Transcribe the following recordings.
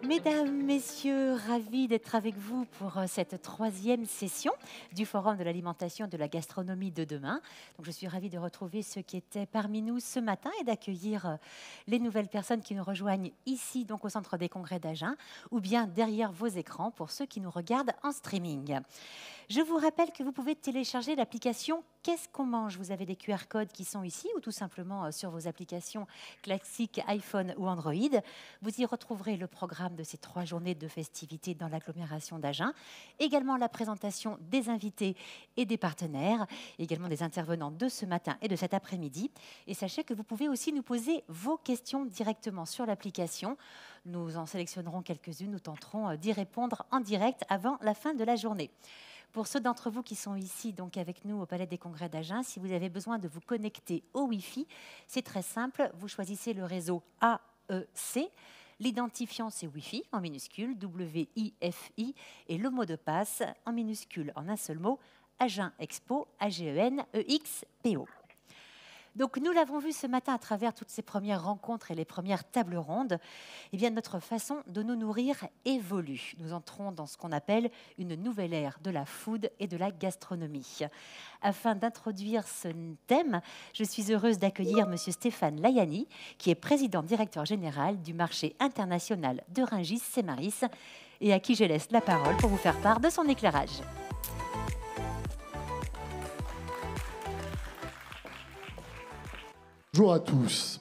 Mesdames, Messieurs, ravis d'être avec vous pour cette troisième session du Forum de l'alimentation et de la gastronomie de demain. Donc, je suis ravie de retrouver ceux qui étaient parmi nous ce matin et d'accueillir les nouvelles personnes qui nous rejoignent ici, donc au Centre des Congrès d'Agen, ou bien derrière vos écrans pour ceux qui nous regardent en streaming. Je vous rappelle que vous pouvez télécharger l'application Qu'est-ce qu'on mange ? Vous avez des QR codes qui sont ici ou tout simplement sur vos applications classiques iPhone ou Android. Vous y retrouverez le programme de ces 3 journées de festivités dans l'agglomération d'Agen, également la présentation des invités et des partenaires, également des intervenants de ce matin et de cet après-midi. Et sachez que vous pouvez aussi nous poser vos questions directement sur l'application. Nous en sélectionnerons quelques-unes, nous tenterons d'y répondre en direct avant la fin de la journée. Pour ceux d'entre vous qui sont ici donc avec nous au Palais des Congrès d'Agen, si vous avez besoin de vous connecter au Wi-Fi, c'est très simple. Vous choisissez le réseau AEC. L'identifiant, c'est Wi-Fi en minuscule, W-I-F-I, et le mot de passe en minuscule, en un seul mot, Agen Expo, A-G-E-N-E-X-P-O. Donc, nous l'avons vu ce matin à travers toutes ces premières rencontres et les premières tables rondes, eh bien, notre façon de nous nourrir évolue. Nous entrons dans ce qu'on appelle une nouvelle ère de la food et de la gastronomie. Afin d'introduire ce thème, je suis heureuse d'accueillir M. Stéphane Layani, qui est président directeur général du marché international de Rungis-Sémaris et à qui je laisse la parole pour vous faire part de son éclairage. Bonjour à tous.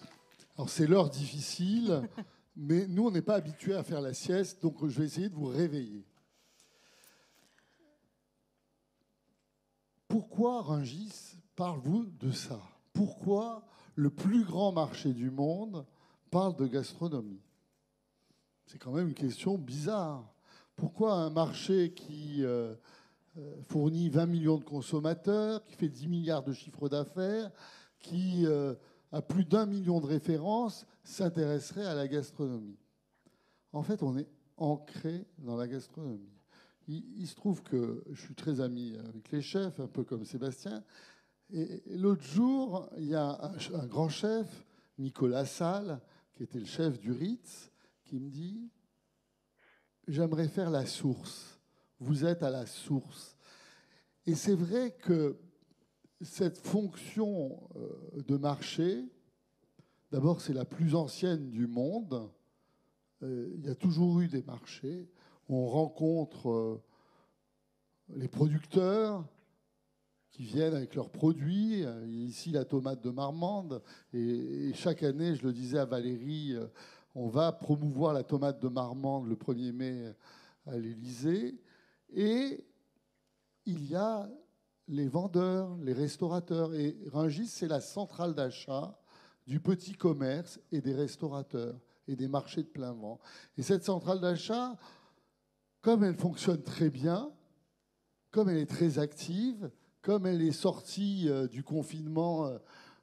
Alors c'est l'heure difficile, mais nous on n'est pas habitués à faire la sieste, donc je vais essayer de vous réveiller. Pourquoi Rungis parle-vous de ça? Pourquoi le plus grand marché du monde parle de gastronomie? C'est quand même une question bizarre. Pourquoi un marché qui fournit 20 millions de consommateurs, qui fait 10 milliards de chiffre d'affaires, qui à plus d'1 million de références, s'intéresserait à la gastronomie? En fait, on est ancré dans la gastronomie. Il se trouve que je suis très ami avec les chefs, un peu comme Sébastien. Et l'autre jour, il y a un grand chef, Nicolas Salle, qui était le chef du Ritz, qui me dit « J'aimerais faire la source. Vous êtes à la source. » Et c'est vrai que cette fonction de marché, d'abord, c'est la plus ancienne du monde. Il y a toujours eu des marchés. On rencontre les producteurs qui viennent avec leurs produits. Ici, la tomate de Marmande. Et chaque année, je le disais à Valérie, on va promouvoir la tomate de Marmande le 1er mai à l'Élysée. Et il y a les vendeurs, les restaurateurs. Et Rungis, c'est la centrale d'achat du petit commerce et des restaurateurs et des marchés de plein vent. Et cette centrale d'achat, comme elle fonctionne très bien, comme elle est très active, comme elle est sortie du confinement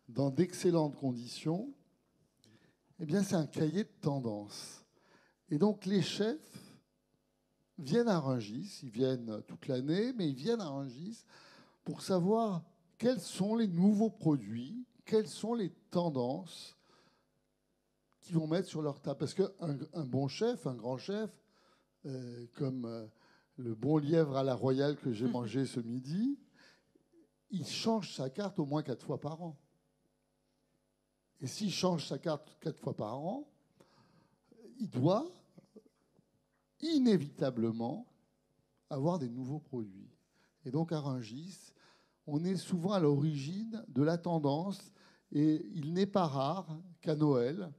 dans d'excellentes conditions, eh bien, c'est un cahier de tendance. Et donc, les chefs viennent à Rungis, ils viennent toute l'année, mais ils viennent à Rungis pour savoir quels sont les nouveaux produits, quelles sont les tendances qu'ils vont mettre sur leur table. Parce qu'un bon chef, un grand chef, comme le bon lièvre à la royale que j'ai mangé ce midi, il change sa carte au moins 4 fois par an. Et s'il change sa carte 4 fois par an, il doit inévitablement avoir des nouveaux produits. Et donc à Rungis, on est souvent à l'origine de la tendance, et il n'est pas rare qu'à Noël,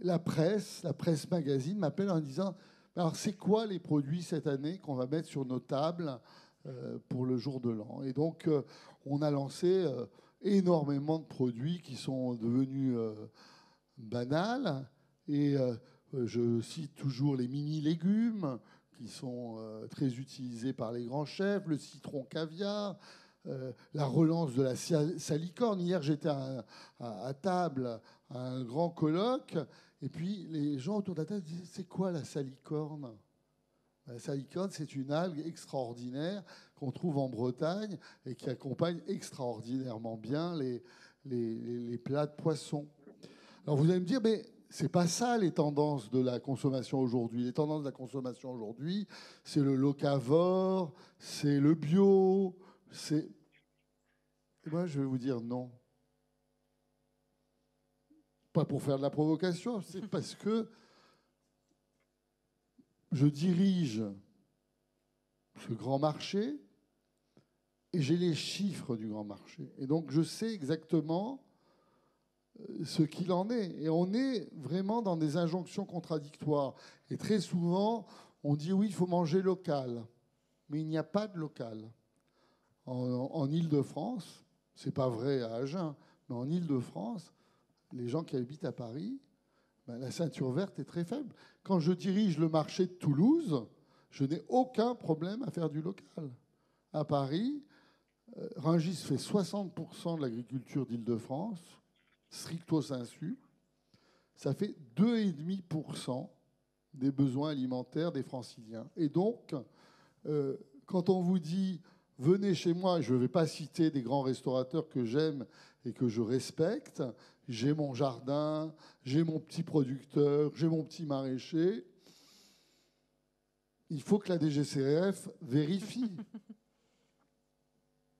la presse magazine m'appelle en disant « Alors c'est quoi les produits cette année qu'on va mettre sur nos tables pour le jour de l'an ?» Et donc on a lancé énormément de produits qui sont devenus banals. Et je cite toujours les mini-légumes, qui sont très utilisés par les grands chefs, le citron caviar, la relance de la salicorne. Hier, j'étais à table, à un grand colloque, et puis les gens autour de la table disaient « C'est quoi la salicorne ?» La salicorne, c'est une algue extraordinaire qu'on trouve en Bretagne et qui accompagne extraordinairement bien les plats de poisson. Alors vous allez me dire, mais c'est pas ça les tendances de la consommation aujourd'hui. Les tendances de la consommation aujourd'hui, c'est le locavore, c'est le bio, c'est... Et moi, je vais vous dire non. Pas pour faire de la provocation, c'est parce que je dirige ce grand marché et j'ai les chiffres du grand marché. Et donc, je sais exactement ce qu'il en est. Et on est vraiment dans des injonctions contradictoires. Et très souvent, on dit oui, il faut manger local. Mais il n'y a pas de local. En Île-de-France, c'est pas vrai à Agen, mais en Île-de-France, les gens qui habitent à Paris, ben, la ceinture verte est très faible. Quand je dirige le marché de Toulouse, je n'ai aucun problème à faire du local. À Paris, Rungis fait 60% de l'agriculture d'Île-de-France, stricto sensu. Ça fait 2,5% des besoins alimentaires des Franciliens. Et donc, quand on vous dit « venez chez moi », je ne vais pas citer des grands restaurateurs que j'aime et que je respecte, j'ai mon jardin, j'ai mon petit producteur, j'ai mon petit maraîcher, il faut que la DGCCRF vérifie.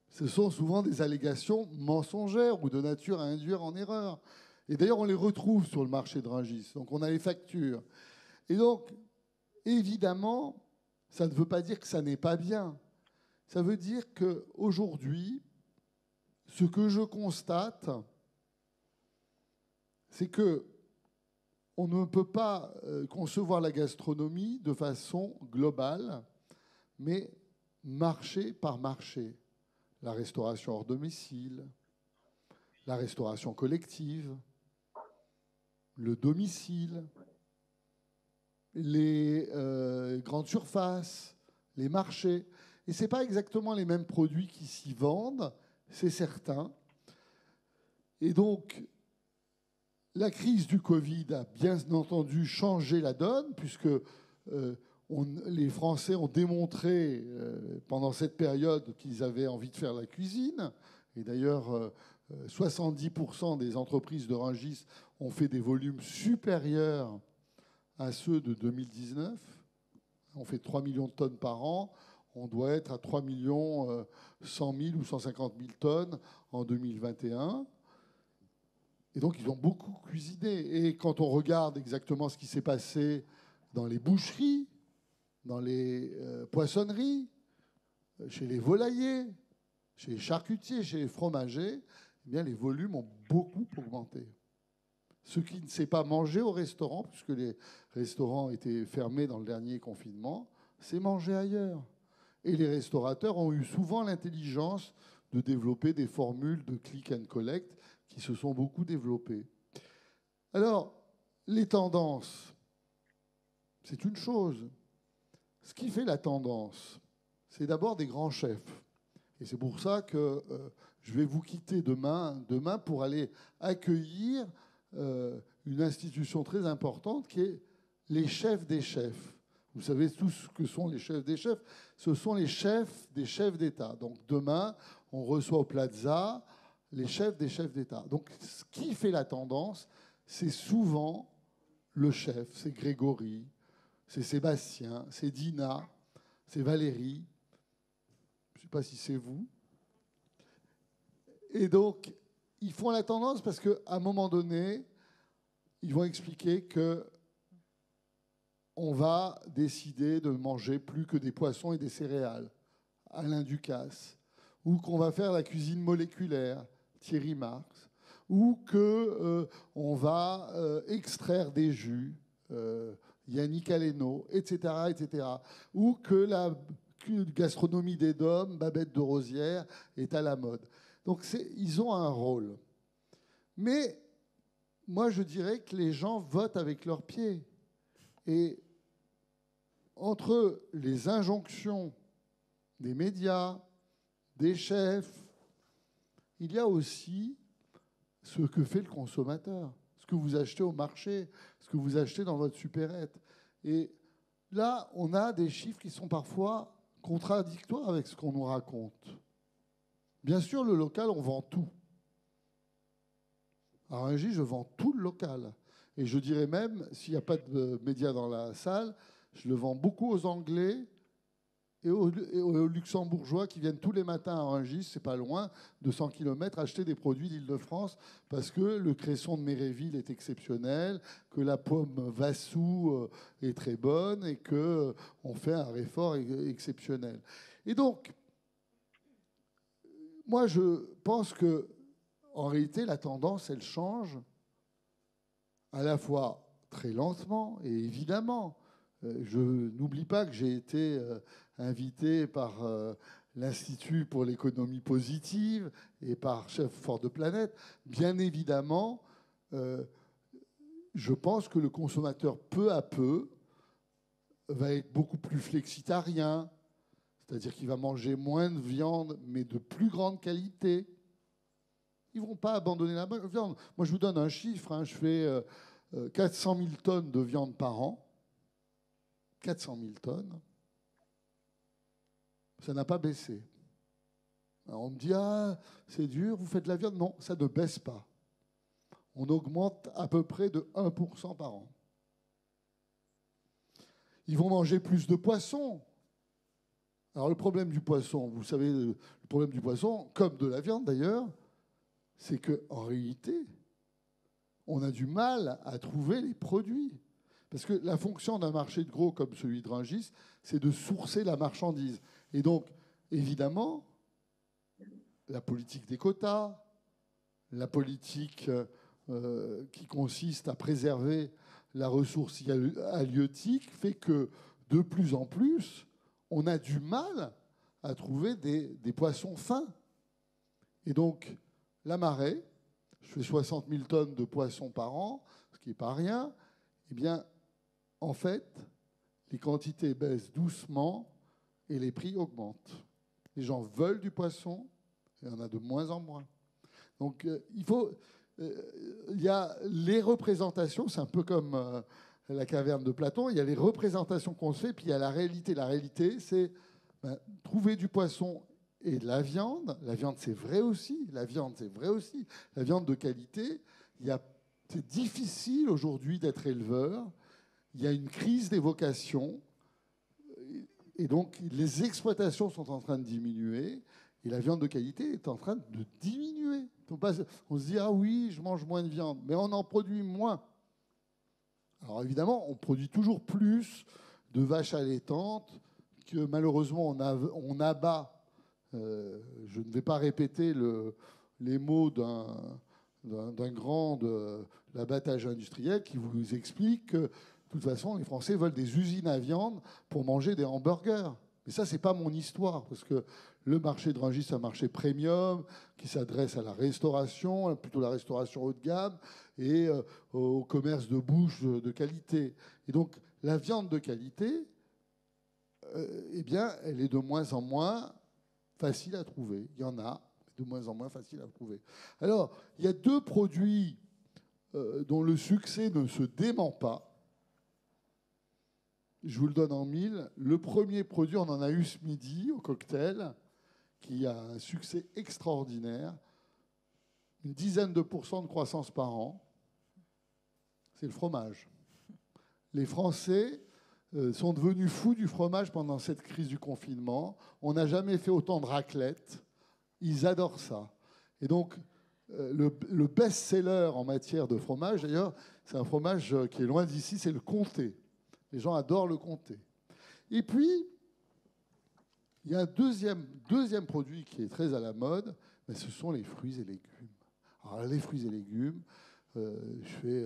Ce sont souvent des allégations mensongères ou de nature à induire en erreur. Et d'ailleurs, on les retrouve sur le marché de Rungis. Donc, on a les factures. Et donc, évidemment, ça ne veut pas dire que ça n'est pas bien. Ça veut dire qu'aujourd'hui, ce que je constate, c'est que on ne peut pas concevoir la gastronomie de façon globale, mais marché par marché. La restauration hors domicile, la restauration collective, le domicile, les grandes surfaces, les marchés. Et ce n'est pas exactement les mêmes produits qui s'y vendent, c'est certain. Et donc, la crise du Covid a bien entendu changé la donne, puisque les Français ont démontré pendant cette période qu'ils avaient envie de faire la cuisine. Et d'ailleurs, 70% des entreprises de Rungis ont fait des volumes supérieurs à ceux de 2019. On fait 3 millions de tonnes par an. On doit être à 3 millions 100 000 ou 150 000 tonnes en 2021. Et donc, ils ont beaucoup cuisiné. Et quand on regarde exactement ce qui s'est passé dans les boucheries, dans les poissonneries, chez les volaillers, chez les charcutiers, chez les fromagers, eh bien, les volumes ont beaucoup augmenté. Ce qui ne s'est pas mangé au restaurant, puisque les restaurants étaient fermés dans le dernier confinement, c'est mangé ailleurs. Et les restaurateurs ont eu souvent l'intelligence de développer des formules de click and collect qui se sont beaucoup développées. Alors, les tendances, c'est une chose. Ce qui fait la tendance, c'est d'abord des grands chefs. Et c'est pour ça que je vais vous quitter demain pour aller accueillir une institution très importante qui est les chefs des chefs. Vous savez tous ce que sont les chefs des chefs. Ce sont les chefs des chefs d'État. Donc demain, on reçoit au Plaza les chefs des chefs d'État. Donc ce qui fait la tendance, c'est souvent le chef, c'est Grégory, c'est Sébastien, c'est Dina, c'est Valérie. Je ne sais pas si c'est vous. Et donc, ils font la tendance parce qu'à un moment donné, ils vont expliquer que on va décider de manger plus que des poissons et des céréales, Alain Ducasse, ou qu'on va faire la cuisine moléculaire, Thierry Marx, ou qu'on va extraire des jus, Yannick Aleno, etc., etc., ou que la gastronomie des Dômes, Babette de Rosière, est à la mode. Donc ils ont un rôle. Mais moi, je dirais que les gens votent avec leurs pieds. Et entre les injonctions des médias, des chefs, il y a aussi ce que fait le consommateur, ce que vous achetez au marché, ce que vous achetez dans votre supérette. Et là, on a des chiffres qui sont parfois contradictoires avec ce qu'on nous raconte. Bien sûr, le local, on vend tout. À Rungis, je vends tout le local. Et je dirais même, s'il n'y a pas de médias dans la salle, je le vends beaucoup aux Anglais et aux Luxembourgeois qui viennent tous les matins à Rungis, c'est pas loin, 200 km, acheter des produits d'Île-de-France parce que le cresson de Méréville est exceptionnel, que la pomme Vassou est très bonne et qu'on fait un réfort exceptionnel. Et donc, moi, je pense que en réalité, la tendance, elle change à la fois très lentement et évidemment. Je n'oublie pas que j'ai été invité par l'Institut pour l'économie positive et par Chef Fort de Planète. Bien évidemment, je pense que le consommateur, peu à peu, va être beaucoup plus flexitarien, c'est-à-dire qu'il va manger moins de viande, mais de plus grande qualité. Ils ne vont pas abandonner la viande. Moi, je vous donne un chiffre. Hein, je fais 400 000 tonnes de viande par an. 400 000 tonnes. Ça n'a pas baissé. Alors on me dit, ah, c'est dur, vous faites de la viande. Non, ça ne baisse pas. On augmente à peu près de 1% par an. Ils vont manger plus de poissons. Alors le problème du poisson, vous savez, le problème du poisson, comme de la viande d'ailleurs, c'est qu'en réalité, on a du mal à trouver les produits. Parce que la fonction d'un marché de gros comme celui de Rungis, c'est de sourcer la marchandise. Et donc, évidemment, la politique des quotas, la politique qui consiste à préserver la ressource halieutique fait que, de plus en plus, on a du mal à trouver des poissons fins. Et donc, la marée, je fais 60 000 tonnes de poissons par an, ce qui n'est pas rien, eh bien, en fait, les quantités baissent doucement et les prix augmentent. Les gens veulent du poisson, et il y en a de moins en moins. Donc, il y a les représentations, c'est un peu comme la caverne de Platon, il y a les représentations qu'on se fait, puis il y a la réalité. La réalité, c'est trouver du poisson et de la viande. La viande, c'est vrai aussi. La viande, c'est vrai aussi. La viande de qualité, c'est difficile aujourd'hui d'être éleveur. Il y a une crise des vocations. Et donc, les exploitations sont en train de diminuer. Et la viande de qualité est en train de diminuer. On se dit, ah oui, je mange moins de viande. Mais on en produit moins. Alors évidemment, on produit toujours plus de vaches allaitantes que malheureusement on abat. Je ne vais pas répéter les mots d'un grand de l'abattage industriel qui vous explique que, de toute façon, les Français veulent des usines à viande pour manger des hamburgers. Mais ça, ce n'est pas mon histoire, parce que le marché de Rungis, c'est un marché premium qui s'adresse à la restauration, plutôt la restauration haut de gamme, et au commerce de bouche de qualité. Et donc, la viande de qualité, eh bien, elle est de moins en moins facile à trouver. Il y en a, mais de moins en moins facile à trouver. Alors, il y a deux produits dont le succès ne se dément pas. Je vous le donne en mille. Le premier produit, on en a eu ce midi au cocktail, qui a un succès extraordinaire, une dizaine de pourcents de croissance par an. C'est le fromage. Les Français sont devenus fous du fromage pendant cette crise du confinement. On n'a jamais fait autant de raclette. Ils adorent ça. Et donc, le best-seller en matière de fromage, d'ailleurs, c'est un fromage qui est loin d'ici, c'est le comté. Les gens adorent le comté. Et puis, il y a un deuxième produit qui est très à la mode, mais ce sont les fruits et légumes. Alors, les fruits et légumes, je fais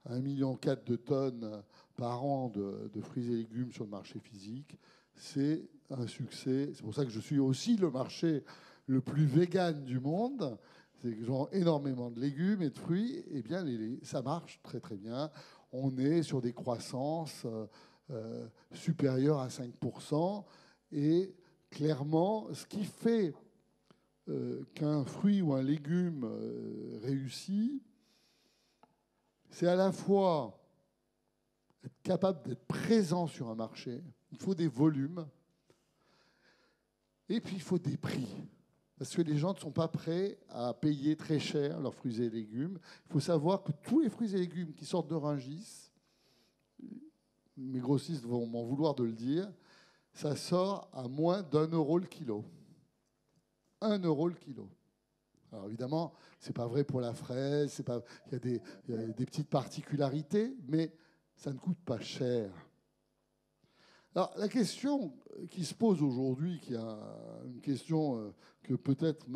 1,4 million de tonnes par an de fruits et légumes sur le marché physique. C'est un succès. C'est pour ça que je suis aussi le marché le plus vegan du monde. C'est que je vends énormément de légumes et de fruits. Eh bien, ça marche très, très bien. On est sur des croissances supérieures à 5%. Et clairement, ce qui fait qu'un fruit ou un légume réussit, c'est à la fois être capable d'être présent sur un marché, il faut des volumes, et puis il faut des prix. parce que les gens ne sont pas prêts à payer très cher leurs fruits et légumes. Il faut savoir que tous les fruits et légumes qui sortent de Rungis, mes grossistes vont m'en vouloir de le dire, ça sort à moins d'1 € le kilo. 1 € le kilo. Alors évidemment, ce n'est pas vrai pour la fraise, il y a des petites particularités, mais ça ne coûte pas cher. Alors la question qui se pose aujourd'hui, qui est une question que peut-être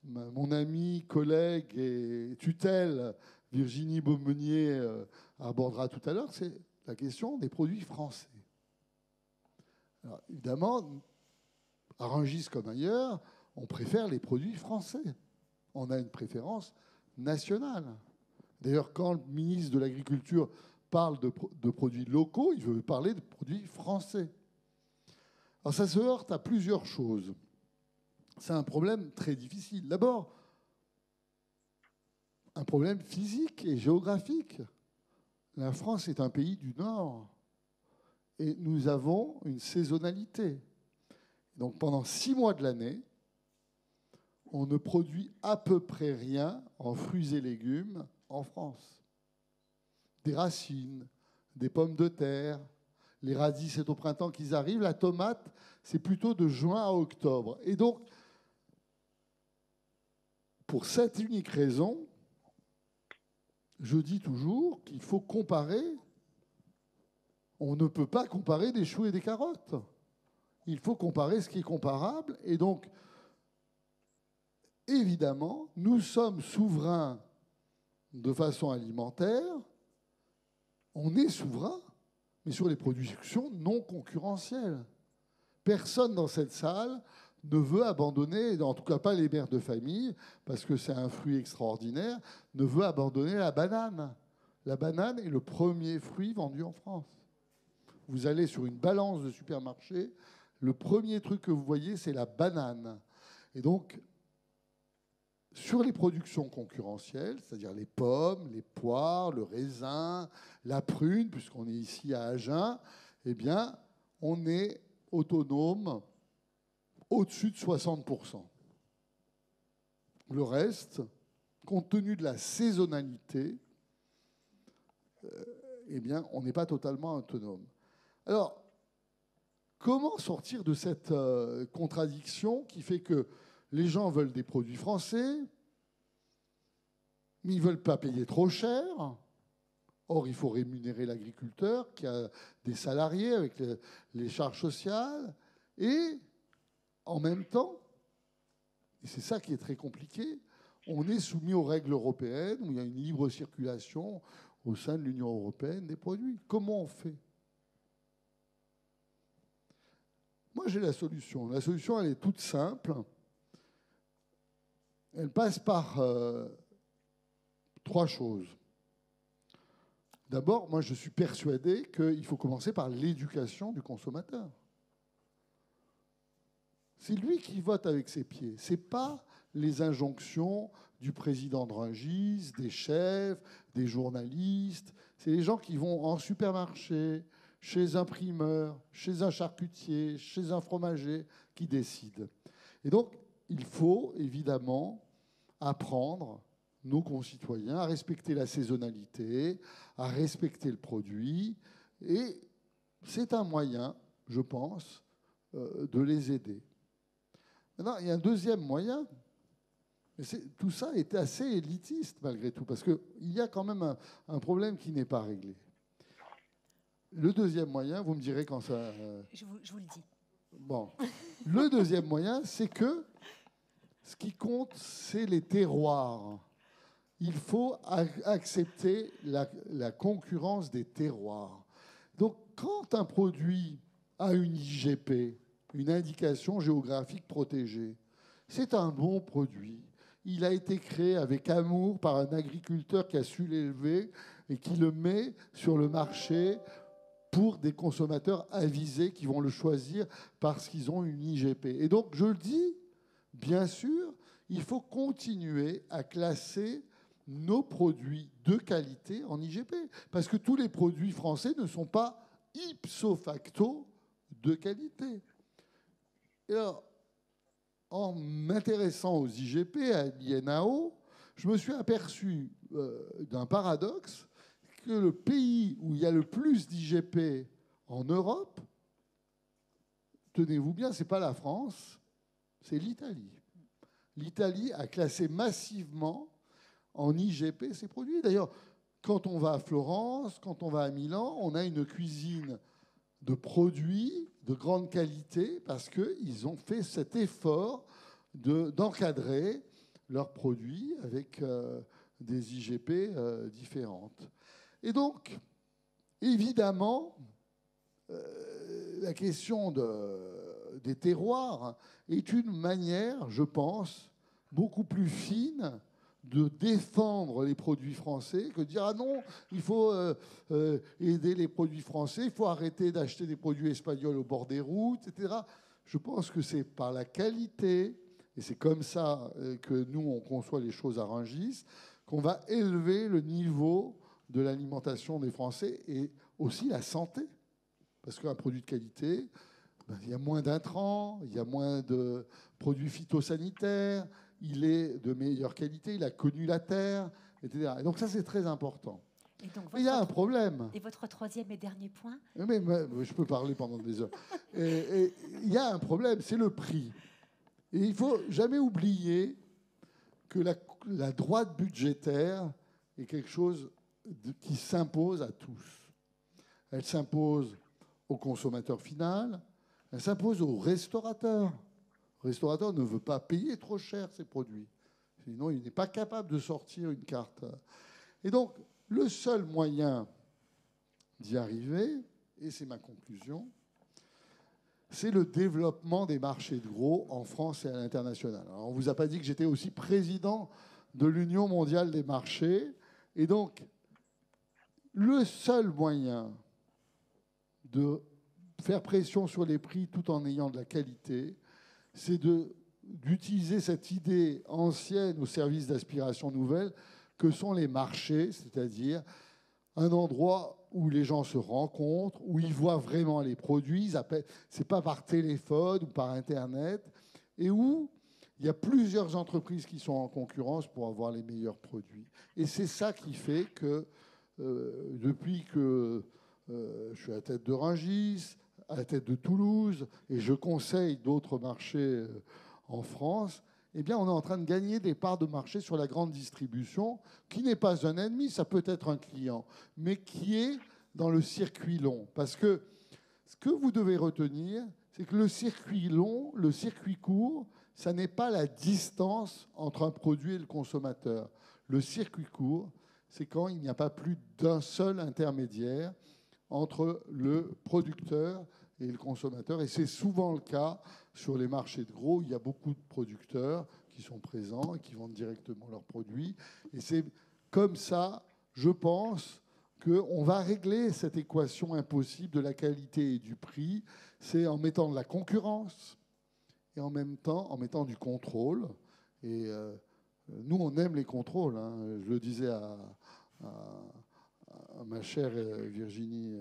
mon ami, collègue et tutelle Virginie Beaumenier abordera tout à l'heure, c'est la question des produits français. Alors, évidemment, à Rungis comme ailleurs, on préfère les produits français. On a une préférence nationale. D'ailleurs, quand le ministre de l'Agriculture parle de produits locaux, il veut parler de produits français. Alors ça se heurte à plusieurs choses. C'est un problème très difficile. D'abord, un problème physique et géographique. La France est un pays du Nord et nous avons une saisonnalité. Donc pendant 6 mois de l'année, on ne produit à peu près rien en fruits et légumes en France. Des racines, des pommes de terre, les radis, c'est au printemps qu'ils arrivent, la tomate, c'est plutôt de juin à octobre. Et donc, pour cette unique raison, je dis toujours qu'il faut comparer. On ne peut pas comparer des choux et des carottes. Il faut comparer ce qui est comparable. Et donc, évidemment, nous sommes souverains de façon alimentaire. On est souverain, mais sur les productions non concurrentielles. Personne dans cette salle ne veut abandonner, en tout cas pas les mères de famille, parce que c'est un fruit extraordinaire, ne veut abandonner la banane. La banane est le premier fruit vendu en France. Vous allez sur une balance de supermarché, le premier truc que vous voyez, c'est la banane. Et donc, sur les productions concurrentielles, c'est-à-dire les pommes, les poires, le raisin, la prune, puisqu'on est ici à Agen, eh bien, on est autonome au-dessus de 60%. Le reste, compte tenu de la saisonnalité, eh bien, on n'est pas totalement autonome. Alors, comment sortir de cette contradiction qui fait que les gens veulent des produits français, mais ils ne veulent pas payer trop cher. Or, il faut rémunérer l'agriculteur qui a des salariés avec les charges sociales. Et en même temps, et c'est ça qui est très compliqué, on est soumis aux règles européennes où il y a une libre circulation au sein de l'Union européenne des produits. Comment on fait ? Moi, j'ai la solution. La solution, elle est toute simple. Elle passe par 3 choses. D'abord, moi, je suis persuadé qu'il faut commencer par l'éducation du consommateur. C'est lui qui vote avec ses pieds. Ce n'est pas les injonctions du président de Rungis, des chefs, des journalistes. C'est les gens qui vont en supermarché, chez un primeur, chez un charcutier, chez un fromager, qui décident. Et donc, il faut évidemment apprendre nos concitoyens à respecter la saisonnalité, à respecter le produit. Et c'est un moyen, je pense, de les aider. Maintenant, il y a un deuxième moyen. Tout ça est assez élitiste malgré tout, parce qu'il y a quand même un problème qui n'est pas réglé. Le deuxième moyen, vous me direz quand ça... Je vous le dis. Bon. Le deuxième moyen, c'est que ce qui compte, c'est les terroirs. Il faut accepter la concurrence des terroirs. Donc, quand un produit a une IGP, une indication géographique protégée, c'est un bon produit. Il a été créé avec amour par un agriculteur qui a su l'élever et qui le met sur le marché pour des consommateurs avisés qui vont le choisir parce qu'ils ont une IGP. Et donc, je le dis, bien sûr, il faut continuer à classer nos produits de qualité en IGP. Parce que tous les produits français ne sont pas ipso facto de qualité. Et alors, en m'intéressant aux IGP, à l'INAO, je me suis aperçu d'un paradoxe, que le pays où il y a le plus d'IGP en Europe, tenez-vous bien, ce n'est pas la France, c'est l'Italie. L'Italie a classé massivement en IGP ses produits. D'ailleurs, quand on va à Florence, quand on va à Milan, on a une cuisine de produits de grande qualité parce qu'ils ont fait cet effort d'encadrer leurs produits avec des IGP différentes. Et donc, évidemment, la question des terroirs est une manière, je pense, beaucoup plus fine de défendre les produits français que de dire « Ah non, il faut aider les produits français, il faut arrêter d'acheter des produits espagnols au bord des routes, etc. » Je pense que c'est par la qualité, et c'est comme ça que nous, on conçoit les choses à Rungis, qu'on va élever le niveau de l'alimentation des Français et aussi la santé. Parce qu'un produit de qualité, il y a moins d'intrants, il y a moins de produits phytosanitaires, il est de meilleure qualité, il a connu la terre, etc. Et donc ça, c'est très important. Et donc il y a un problème. Et votre troisième et dernier point? Mais je peux parler pendant des heures. Et il y a un problème, c'est le prix. Et il ne faut jamais oublier que la droite budgétaire est quelque chose qui s'impose à tous. Elle s'impose au consommateur final, elle s'impose au restaurateur. Le restaurateur ne veut pas payer trop cher ses produits. Sinon, il n'est pas capable de sortir une carte. Et donc, le seul moyen d'y arriver, et c'est ma conclusion, c'est le développement des marchés de gros en France et à l'international. Alors, on ne vous a pas dit que j'étais aussi président de l'Union mondiale des marchés. Et donc, le seul moyen de faire pression sur les prix tout en ayant de la qualité, c'est d'utiliser cette idée ancienne au service d'aspirations nouvelles que sont les marchés, c'est-à-dire un endroit où les gens se rencontrent, où ils voient vraiment les produits, c'est pas par téléphone ou par Internet, et où il y a plusieurs entreprises qui sont en concurrence pour avoir les meilleurs produits. Et c'est ça qui fait que depuis que je suis à la tête de Rungis, à la tête de Toulouse, et je conseille d'autres marchés en France, eh bien, on est en train de gagner des parts de marché sur la grande distribution, qui n'est pas un ennemi, ça peut être un client, mais qui est dans le circuit long. Parce que ce que vous devez retenir, c'est que le circuit long, le circuit court, ça n'est pas la distance entre un produit et le consommateur. Le circuit court, c'est quand il n'y a pas plus d'un seul intermédiaire entre le producteur et le consommateur. Et c'est souvent le cas sur les marchés de gros. Il y a beaucoup de producteurs qui sont présents et qui vendent directement leurs produits. Et c'est comme ça, je pense, qu'on va régler cette équation impossible de la qualité et du prix. C'est en mettant de la concurrence et en même temps en mettant du contrôle. Et nous, on aime les contrôles. Hein. Je le disais à ma chère Virginie,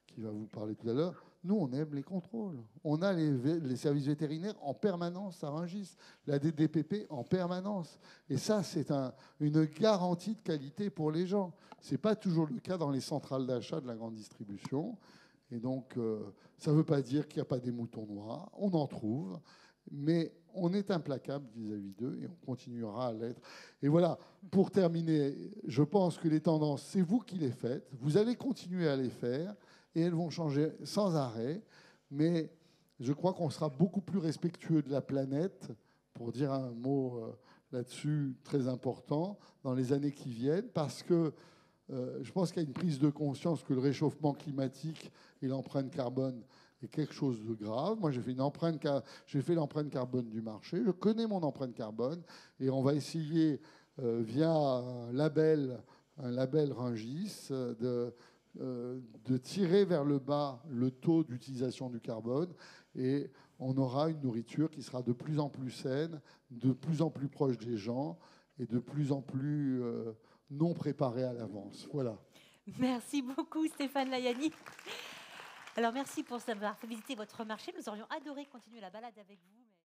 qui va vous parler tout à l'heure, nous, on aime les contrôles. On a les services vétérinaires en permanence à Rungis, la DDPP en permanence. Et ça, c'est une garantie de qualité pour les gens. Ce n'est pas toujours le cas dans les centrales d'achat de la grande distribution. Et donc, ça ne veut pas dire qu'il n'y a pas des moutons noirs. On en trouve. Mais on est implacable vis-à-vis d'eux et on continuera à l'être. Et voilà, pour terminer, je pense que les tendances, c'est vous qui les faites. Vous allez continuer à les faire et elles vont changer sans arrêt. Mais je crois qu'on sera beaucoup plus respectueux de la planète, pour dire un mot là-dessus très important, dans les années qui viennent, parce que je pense qu'il y a une prise de conscience que le réchauffement climatique et l'empreinte carbone est quelque chose de grave. Moi, j'ai fait l'empreinte carbone du marché. Je connais mon empreinte carbone et on va essayer, via un label Rungis, de tirer vers le bas le taux d'utilisation du carbone et on aura une nourriture qui sera de plus en plus saine, de plus en plus proche des gens et de plus en plus non préparée à l'avance. Voilà. Merci beaucoup Stéphane Layani. Alors merci pour avoir fait visiter votre marché. Nous aurions adoré continuer la balade avec vous.